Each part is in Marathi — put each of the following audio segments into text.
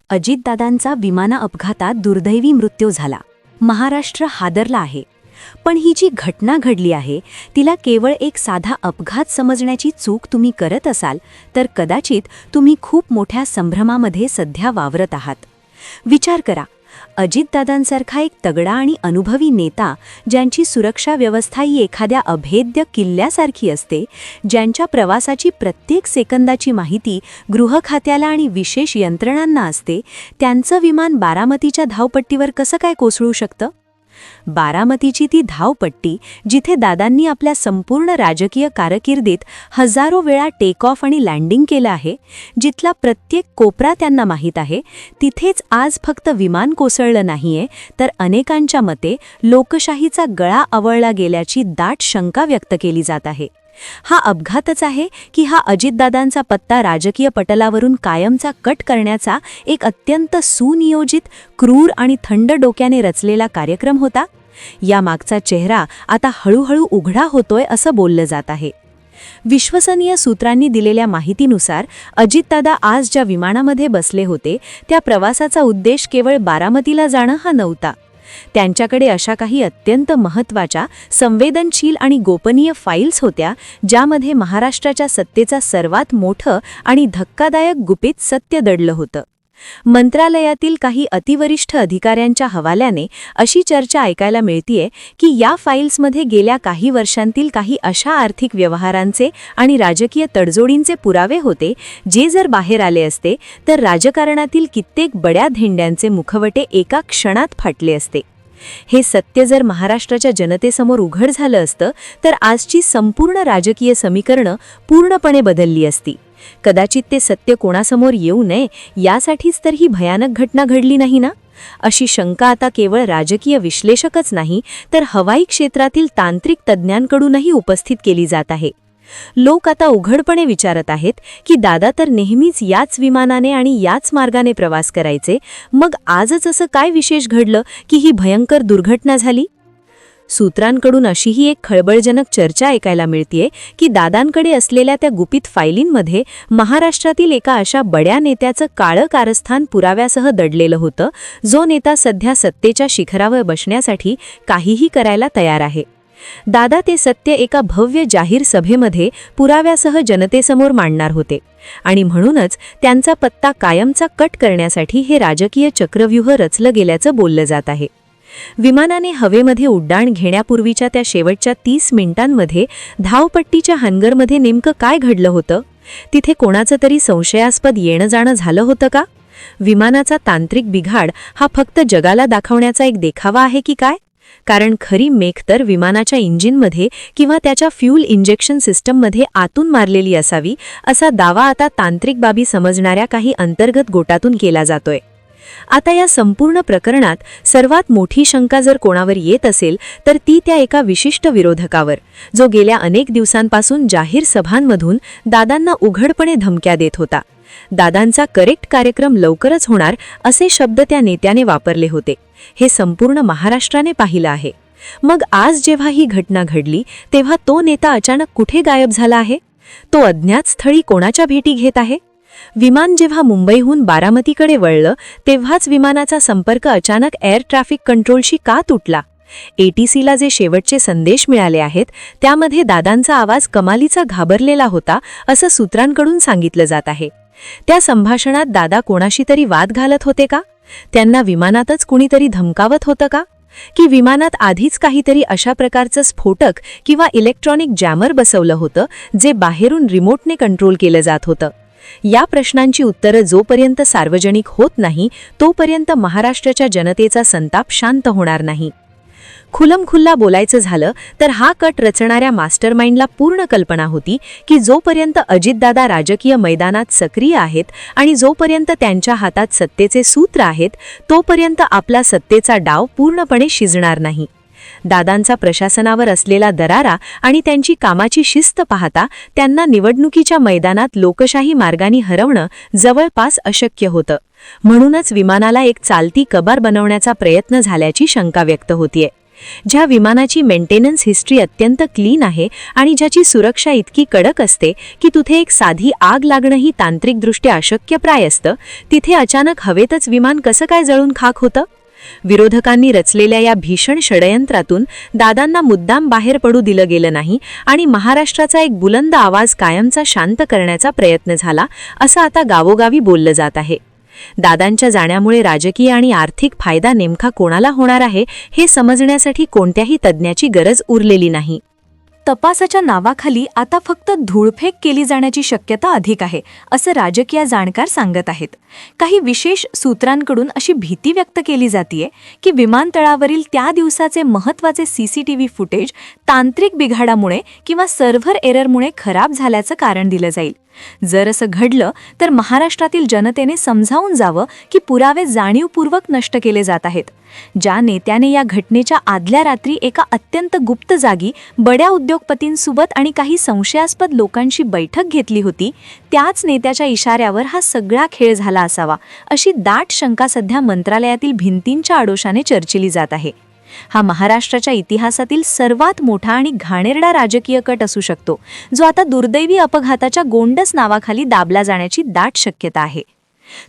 अजितदादांचा विमाना अपघातात दुर्दैवी मृत्यू झाला. महाराष्ट्र हादरला आहे. पण ही जी घटना घडली आहे तिला केवळ एक साधा अपघात समजण्याची चूक तुम्ही करत असाल तर कदाचित तुम्ही खूप मोठ्या संभ्रमामध्ये सध्या वावरत आहात. विचार करा, अजितदादांसारखा एक तगडा आणि अनुभवी नेता, ज्यांची सुरक्षा व्यवस्था ही एखाद्या अभेद्य किल्ल्यासारखी असते, ज्यांच्या प्रवासाची प्रत्येक सेकंदाची माहिती गृह खात्याला आणि विशेष यंत्रणांना असते, त्यांचं विमान बारामतीच्या धावपट्टीवर कसं काय कोसळू शकतं? बारामतीची ती धावपट्टी, जिथे दादांनी आपल्या संपूर्ण राजकीय कारकिर्दीत हजारो वेळा टेक ऑफ आणि लँडिंग केलं आहे, जिथला प्रत्येक कोपरा त्यांना माहीत आहे, तिथेच आज फक्त विमान कोसळलं नाहीये, तर अनेकांच्या मते लोकशाहीचा गळा आवळला गेल्याची दाट शंका व्यक्त केली जात आहे. हा अपघातच आहे की हा अजितदादांचा पत्ता राजकीय पटलावरून कायमचा कट करण्याचा एक अत्यंत सुनियोजित, क्रूर आणि थंड डोक्याने रचलेला कार्यक्रम होता? यामागचा चेहरा आता हळूहळू उघडा होतोय असं बोललं जात आहे. विश्वसनीय सूत्रांनी दिलेल्या माहितीनुसार अजितदादा आज ज्या विमानामध्ये बसले होते त्या प्रवासाचा उद्देश केवळ बारामतीला जाणं हा नव्हता. त्यांच्याकडे अशा काही अत्यंत महत्त्वाच्या, संवेदनशील आणि गोपनीय फाईल्स होत्या, ज्यामध्ये महाराष्ट्राच्या सत्तेचा सर्वात मोठं आणि धक्कादायक गुपित सत्य दडलं होतं. मंत्रालयातील काही अतिवरिष्ठ अधिकाऱ्यांच्या हवाल्याने अशी चर्चा ऐकायला मिळतीये की या फाईल्समध्ये गेल्या काही वर्षांतील काही अशा आर्थिक व्यवहारांचे आणि राजकीय तडजोडींचे पुरावे होते, जे जर बाहेर आले असते तर राजकारणातील कित्येक बड्या धेंड्यांचे मुखवटे एका क्षणात फाटले असते. हे सत्य जर महाराष्ट्राच्या जनतेसमोर उघड झालं असतं तर आजची संपूर्ण राजकीय समीकरणं पूर्णपणे बदलली असती. कदाचित ते सत्य कोणासमोर येऊ नये यासाठीच तर ही भयानक घटना घडली नाही ना? अशी शंका आता केवळ राजकीय विश्लेषकच नाही तर हवाई क्षेत्रातील तांत्रिक तज्ज्ञांकडूनही उपस्थित केली जात आहे. लोक आता उघडपणे विचारत आहेत की दादा तर नेहमीच याच विमानाने आणि याच मार्गाने प्रवास करायचे, मग आजच असं काय विशेष घडलं की ही भयंकर दुर्घटना झाली? सूत्रांकडून अशीही एक खळबळजनक चर्चा ऐकायला मिळतेय की दादांकडे असलेल्या त्या गुपित फायलींमध्ये महाराष्ट्रातील एका अशा बड्या नेत्याचं काळं कारस्थान पुराव्यासह दडलेलं होतं, जो नेता सध्या सत्तेच्या शिखरावर बसण्यासाठी काहीही करायला तयार आहे. दादा ते सत्य एका भव्य जाहीर सभेमध्ये पुराव्यासह जनतेसमोर मांडणार होते आणि म्हणूनच त्यांचा पत्ता कायमचा कट करण्यासाठी हे राजकीय चक्रव्यूह रचलं गेल्याचं बोललं जात आहे. विमानाने हवेमध्ये उड्डाण घेण्यापूर्वीच्या त्या शेवटच्या 30 मिनिटांमध्ये धावपट्टीच्या हँगरमध्ये नेमकं काय घडलं होतं? तिथे कोणाचं तरी संशयास्पद येणं जाणं झालं होतं का? विमानाचा तांत्रिक बिघाड हा फक्त जगाला दाखवण्याचा एक देखावा आहे की काय? कारण खरी मेख तर विमानाच्या इंजिनमध्ये किंवा त्याच्या फ्यूल इंजेक्शन सिस्टममध्ये आतून मारलेली असावी, असा दावा आता तांत्रिक बाबी समजणाऱ्या काही अंतर्गत गोटातून केला जातोय. आता या संपूर्ण प्रकरणात सर्वात मोठी शंका जर कोणावर येत असेल तर ती त्या एका विशिष्ट विरोधकावर, जो गेल्या अनेक दिवसांपासून जाहीर सभांमधून दादांना उघडपणे धमक्या देत होता. दादांचा करेक्ट कार्यक्रम लवकरच होणार असे शब्द त्या नेत्याने वापरले होते. हे संपूर्ण महाराष्ट्राने पाहिलं आहे. मग आज जेव्हा ही घटना घडली तेव्हा तो नेता अचानक कुठे गायब झाला आहे? तो अज्ञात स्थळी कोणाच्या भेटी घेत आहे? विमान जेव्हा मुंबईहून बारामतीकडे वळलं तेव्हाच विमानाचा संपर्क अचानक एअर ट्रॅफिक कंट्रोलशी का तुटला? ATCला जे शेवटचे संदेश मिळाले आहेत त्यामध्ये दादांचा आवाज कमालीचा घाबरलेला होता असं सूत्रांकडून सांगितलं जात आहे. त्या संभाषणात दादा कोणाशी तरी वाद घालत होते का? त्यांना विमानातच कुणीतरी धमकावत होतं का? की विमानात आधीच काहीतरी अशा प्रकारचं स्फोटक किंवा इलेक्ट्रॉनिक जॅमर बसवलं होतं जे बाहेरून रिमोटने कंट्रोल केलं जात होतं? या प्रश्नांची उत्तरं जोपर्यंत सार्वजनिक होत नाही तोपर्यंत महाराष्ट्राच्या जनतेचा संताप शांत होणार नाही. खुलमखुल्ला बोलायचं झालं तर हा कट रचणाऱ्या मास्टरमाइंडला पूर्ण कल्पना होती की जोपर्यंत अजितदादा राजकीय मैदानात सक्रिय आहेत आणि जोपर्यंत त्यांच्या हातात सत्तेचे सूत्र आहेत तोपर्यंत आपला सत्तेचा डाव पूर्णपणे शिजणार नाही. दादांचा प्रशासनावर असलेला दरारा आणि त्यांची कामाची शिस्त पाहता त्यांना निवडणुकीच्या मैदानात लोकशाही मार्गाने हरवणं जवळपास अशक्य होतं. म्हणूनच विमानाला एक चालती कबार बनवण्याचा प्रयत्न झाल्याची शंका व्यक्त होतीये. ज्या विमानाची मेंटेनन्स हिस्ट्री अत्यंत क्लीन आहे आणि ज्याची सुरक्षा इतकी कडक असते की तिथे एक साधी आग लागणंही तांत्रिकदृष्ट्या अशक्यप्राय असतं, तिथे अचानक हवेतच विमान कसं काय जळून खाक होतं? विरोधकांनी रचलेल्या या भीषण षडयंत्रातून दादांना मुद्दाम बाहेर पडू दिलं गेलं नाही आणि महाराष्ट्राचा एक बुलंद आवाज कायमचा शांत करण्याचा प्रयत्न झाला, असं आता गावोगावी बोललं जात आहे. दादांच्या जाण्यामुळे राजकीय आणि आर्थिक फायदा नेमका कोणाला होणार आहे हे समजण्यासाठी कोणत्याही तज्ज्ञाची गरज उरलेली नाही. तपासाच्या नावाखाली आता फक्त धूळफेक केली जाण्याची शक्यता अधिक आहे, असं राजकीय जाणकार सांगत आहेत. काही विशेष सूत्रांकडून अशी भीती व्यक्त केली जातीये की विमानतळावरील त्या दिवसाचे महत्त्वाचे सीसीटीव्ही फुटेज तांत्रिक बिघाडामुळे किंवा सर्व्हर एररमुळे खराब झाल्याचं कारण दिलं जाईल. जर असं घडलं तर महाराष्ट्रातील जनतेने समजावून जावं की पुरावे जाणीवपूर्वक नष्ट केले जात आहेत. ज्या नेत्याने या घटनेच्या आदल्या रात्री एका अत्यंत गुप्त जागी बड्या उद्योगपतींसोबत आणि काही संशयास्पद लोकांशी बैठक घेतली होती, त्याच नेत्याच्या इशाऱ्यावर हा सगळा खेळ झाला असावा, अशी दाट शंका सध्या मंत्रालयातील भिंतींच्या आडोशाने चर्चिली जात आहे. हा महाराष्ट्राच्या इतिहासातील सर्वात मोठा आणि घाणेरडा राजकीय कट असू शकतो, जो आता दुर्दैवी अपघाताच्या गोंडस नावाखाली दाबला जाण्याची दाट शक्यता आहे.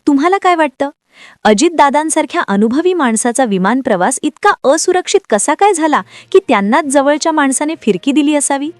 तुम्हाला काय वाटतं? अजितदादांसारख्या अनुभवी माणसाचा विमान प्रवास इतका असुरक्षित कसा काय झाला की त्यांनाच जवळच्या माणसाने फिरकी दिली असावी?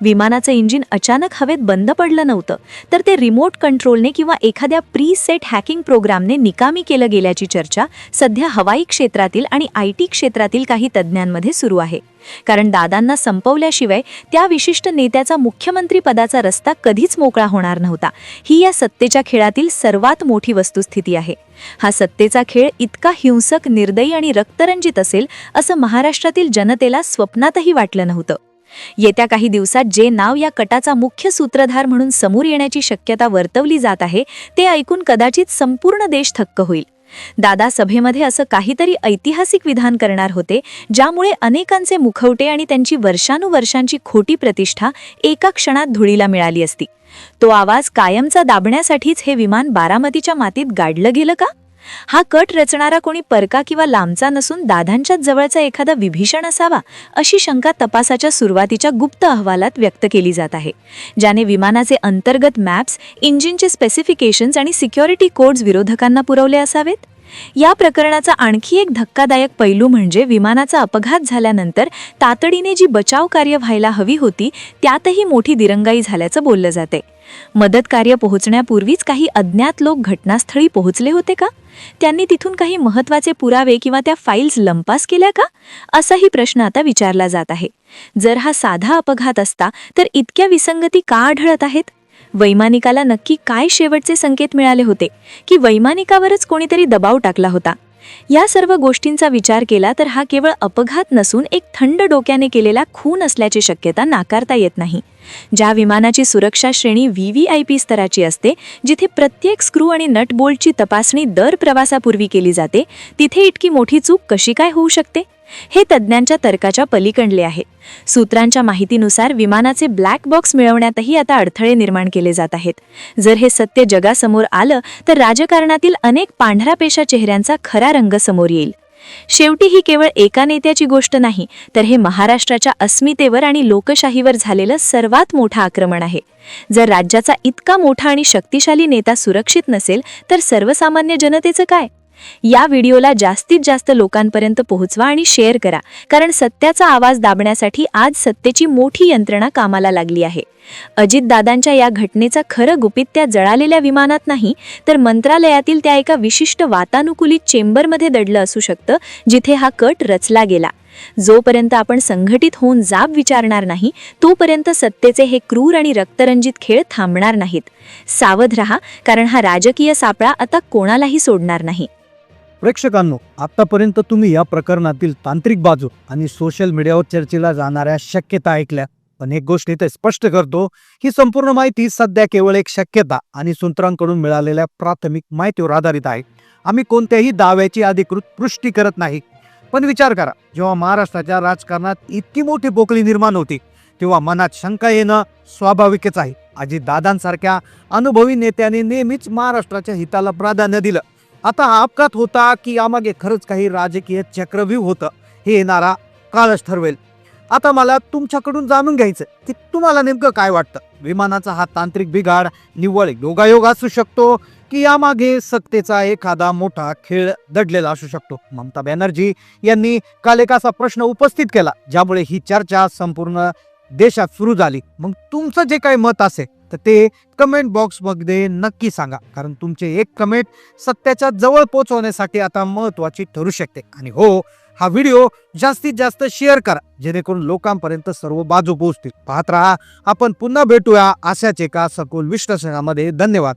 विमानाचं इंजिन अचानक हवेत बंद पडलं नव्हतं, तर ते रिमोट कंट्रोलने किंवा एखाद्या प्री सेट हॅकिंग प्रोग्रामने निकामी केलं गेल्याची चर्चा सध्या हवाई क्षेत्रातील आणि IT क्षेत्रातील काही तज्ज्ञांमध्ये सुरू आहे. कारण दादांना संपवल्याशिवाय त्या विशिष्ट नेत्याचा मुख्यमंत्री पदाचा रस्ता कधीच मोकळा होणार नव्हता. ही या सत्तेच्या खेळातील सर्वात मोठी वस्तुस्थिती आहे. हा सत्तेचा खेळ इतका हिंसक, निर्दयी आणि रक्तरंजित असेल असं महाराष्ट्रातील जनतेला स्वप्नातही वाटलं नव्हतं. येत्या काही दिवसात जे नाव या कटाचा मुख्य सूत्रधार म्हणून समोर येण्याची शक्यता वर्तवली जात आहे, ते ऐकून कदाचित संपूर्ण देश थक्क होईल. दादा सभेमध्ये असं काहीतरी ऐतिहासिक विधान करणार होते, ज्यामुळे अनेकांचे मुखवटे आणि त्यांची वर्षानुवर्षांची खोटी प्रतिष्ठा एका क्षणात धुळीला मिळाली असती. तो आवाज कायमचा दाबण्यासाठीच हे विमान बारामतीच्या मातीत गाडलं गेलं का? हा कट रचणारा कोणी परका किंवा लांबचा नसून दादांच्याच जवळचा एखादा विभीषण असावा, अशी शंका तपासाच्या सुरुवातीच्या गुप्त अहवालात व्यक्त केली जात आहे, ज्याने विमानाचे अंतर्गत मॅप्स, इंजिनचे स्पेसिफिकेशन्स आणि सिक्युरिटी कोड्स विरोधकांना पुरवले असावेत. या प्रकरणाचा आणखी एक धक्कादायक पैलू म्हणजे विमानाचा अपघात झाल्यानंतर तातडीने जी बचाव कार्य व्हायला हवी होती, त्यातही मोठी दिरंगाई झाल्याचं बोललं जाते. मदत कार्य पोहोचण्यापूर्वीच काही अज्ञात लोक घटनास्थळी पोहोचले होते का? त्यांनी तिथून काही महत्त्वाचे पुरावे किंवा त्या फाईल्स लंपास केल्या का? असाही प्रश्न आता विचारला जात आहे. जर हा साधा अपघात असता तर इतक्या विसंगती का आढळत आहेत? वैमानिकाला नक्की काय शेवटचे संकेत मिळाले होते की वैमानिकावरच कोणीतरी दबाव टाकला होता? या सर्व गोष्टींचा विचार केला तर हा केवळ अपघात नसून एक थंड डोक्याने केलेला खून असल्याची शक्यता नाकारता येत नाही. ज्या विमानाची सुरक्षा श्रेणी VVIP स्तराची असते, जिथे प्रत्येक स्क्रू आणि नट बोल्टची तपासणी दर प्रवासापूर्वी केली जाते, तिथे इतकी मोठी चूक कशी काय होऊ शकते? हे तज्ज्ञांच्या तर्काच्या पलीकडले आहे. सूत्रांच्या माहितीनुसार विमानाचे ब्लॅक बॉक्स मिळवण्यातही आता अडथळे निर्माण केले जात आहेत. जर हे सत्य जगासमोर आलं तर राजकारणातील अनेक पांढऱ्यापेशा चेहऱ्यांचा खरा रंग समोर येईल. शेवटी ही केवळ एका नेत्याची गोष्ट नाही, तर हे महाराष्ट्राच्या अस्मितेवर आणि लोकशाहीवर झालेलं सर्वात मोठं आक्रमण आहे. जर राज्याचा इतका मोठा आणि शक्तिशाली नेता सुरक्षित नसेल तर सर्वसामान्य जनतेचं काय? या व्हिडिओला जास्तीत जास्त लोकांपर्यंत पोहोचवा आणि शेअर करा, कारण सत्याचा आवाज दाबण्यासाठी आज सत्तेची मोठी यंत्रणा कामाला लागली आहे. अजितदादांच्या या घटनेचा खरं गुपित त्या जळालेल्या विमानात नाही, तर मंत्रालयातील त्या एका विशिष्ट वातानुकूलित चेंबरमध्ये दडलं असू शकतं, जिथे हा कट रचला गेला. जोपर्यंत आपण संघटित होऊन जाब विचारणार नाही, तोपर्यंत सत्तेचे हे क्रूर आणि रक्तरंजित खेळ थांबणार नाहीत. सावध रहा, कारण हा राजकीय सापळा आता कोणालाही सोडणार नाही. प्रेक्षकांनो, आतापर्यंत तुम्ही या प्रकरणातील तांत्रिक बाजू आणि सोशल मीडियावर चर्चेला जाणाऱ्या शक्यता ऐकल्या. पण एक गोष्ट इथे स्पष्ट करतो, ही संपूर्ण माहिती सध्या केवळ एक शक्यता आणि सूत्रांकडून मिळालेल्या प्राथमिक माहितीवर आधारित आहे. आम्ही कोणत्याही दाव्याची अधिकृत पुष्टी करत नाही. पण विचार करा, जेव्हा महाराष्ट्राच्या राजकारणात इतकी मोठी पोकळी निर्माण होती, तेव्हा मनात शंका येणं स्वाभाविकच आहे. अजितदादांसारख्या अनुभवी नेत्याने नेहमीच महाराष्ट्राच्या हिताला प्राधान्य दिलं. आता हा अपघात होता की यामागे खरंच काही राजकीय चक्रव्यूह होतं, हे येणारा काळच ठरवेल. आता मला तुमच्याकडून जाणून घ्यायचं की तुम्हाला नेमकं काय वाटतं. विमानाचा हा तांत्रिक बिघाड निव्वळ योगायोग असू शकतो की यामागे सत्तेचा एखादा मोठा खेळ दडलेला असू शकतो. ममता बॅनर्जी यांनी काल एक असा प्रश्न उपस्थित केला ज्यामुळे ही चर्चा संपूर्ण देशात सुरू झाली. मग तुमचं जे काही मत असेल तर ते कमेंट बॉक्समध्ये नक्की सांगा, कारण तुमचे एक कमेंट सत्याच्या जवळ पोहोचवण्यासाठी आता महत्त्वाची ठरू शकते. आणि हो, हा व्हिडिओ जास्तीत जास्त शेअर करा जेणेकरून लोकांपर्यंत सर्व बाजू पोहोचतील. पाहत राहा, आपण पुन्हा भेटूया अशाच एका सखोल विश्लेषणामध्ये. धन्यवाद.